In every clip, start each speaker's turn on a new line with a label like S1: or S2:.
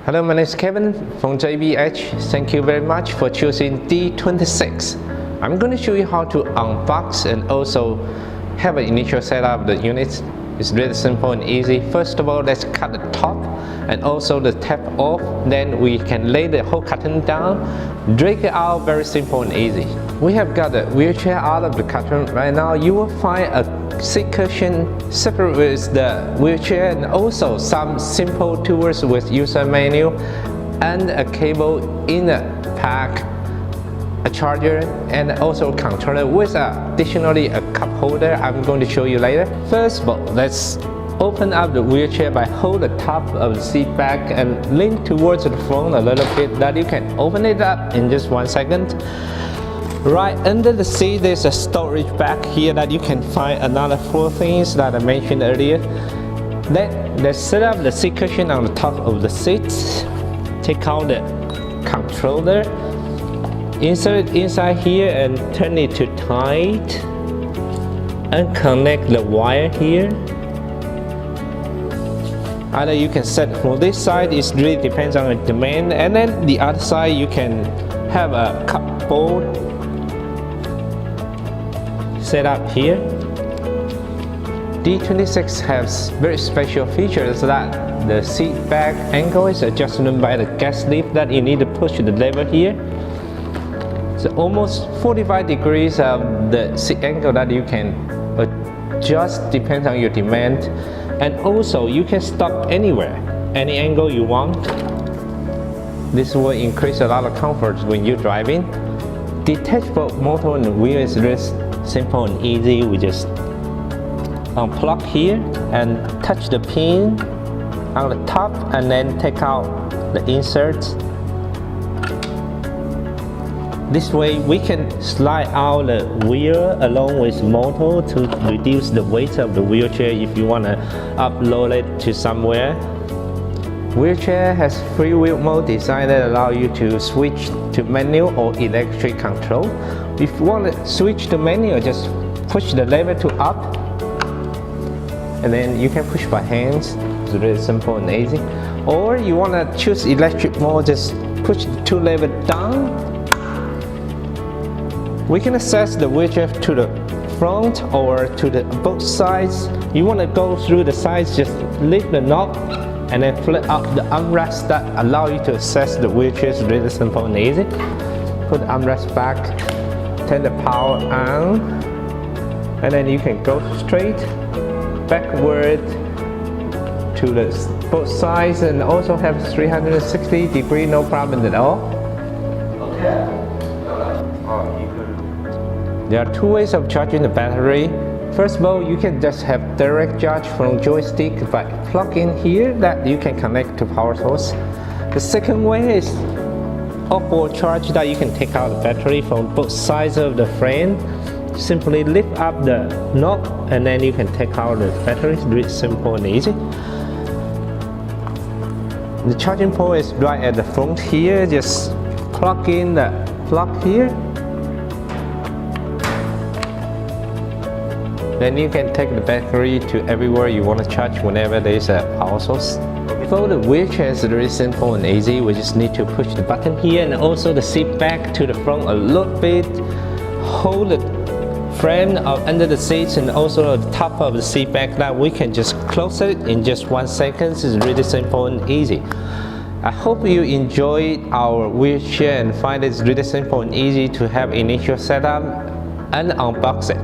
S1: Hello, my name is Kevin from JBH. Thank you very much for choosing D26. I'm going to show you how to unbox and also have an initial setup of the units. It's really simple and easy. First of all, let's cut the top and also the tab off. Then we can lay the whole carton down, drag it out, very simple and easy. We have got the wheelchair out of the carton. Right now, you will find a seat cushion separate with the wheelchair and also some simple tools with user menu and a cable in a pack, a charger and also a controller with additionally a cup holder I'm going to show you later. First of all, let's open up the wheelchair by holding the top of the seat back and lean towards the front a little bit, that you can open it up in just 1 second. Right under the seat there's a storage bag here that you can find another 4 things that I mentioned earlier. Then let's set up the seat cushion on the top of the seat. Take out the controller, insert it inside here and turn it to tight and connect the wire here. Either you can set for this side, it really depends on the demand, and then the other side you can have a cupboard set up here. D26 has very special features that the seat back angle is adjustable by the gas lift that you need to push the lever here. So almost 45 degrees of the seat angle that you can adjust depends on your demand, and also you can stop anywhere, any angle you want. This will increase a lot of comfort when you're driving. Detachable motor and wheel is really simple and easy. We just unplug here and touch the pin on the top and then take out the inserts. This way we can slide out the wheel along with motor to reduce the weight of the wheelchair if you want to upload it to somewhere. Wheelchair has freewheel mode design that allow you to switch to manual or electric control. If you want to switch to manual, just push the lever to up and then you can push by hands. It's really simple and easy. Or you want to choose electric mode, just push the 2 levers down. We can access the wheelchair to the front or to the both sides. You want to go through the sides, just lift the knob and then flip up the armrest that allow you to access the wheelchair. It's really simple and easy. Put the armrest back, turn the power on, and then you can go straight backward to the both sides and also have 360 degree, no problem at all. Okay. There are 2 ways of charging the battery. First of all, you can just have direct charge from joystick by plug in here that you can connect to power source. The second way is offboard charge that you can take out the battery from both sides of the frame. Simply lift up the knob and then you can take out the battery. It's really simple and easy. The charging port is right at the front here. Just plug in the plug here. Then you can take the battery to everywhere you want to charge whenever there is a power source. For the wheelchair, it's very simple and easy. We just need to push the button here and also the seat back to the front a little bit. Hold the frame under the seats and also the top of the seat back. Now we can just close it in just 1 second. It's really simple and easy. I hope you enjoyed our wheelchair and find it really simple and easy to have initial setup and unbox it.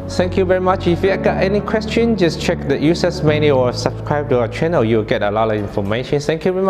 S1: Thank you very much. If you got any question, just check the users menu or subscribe to our channel. You'll get a lot of information. Thank you very much.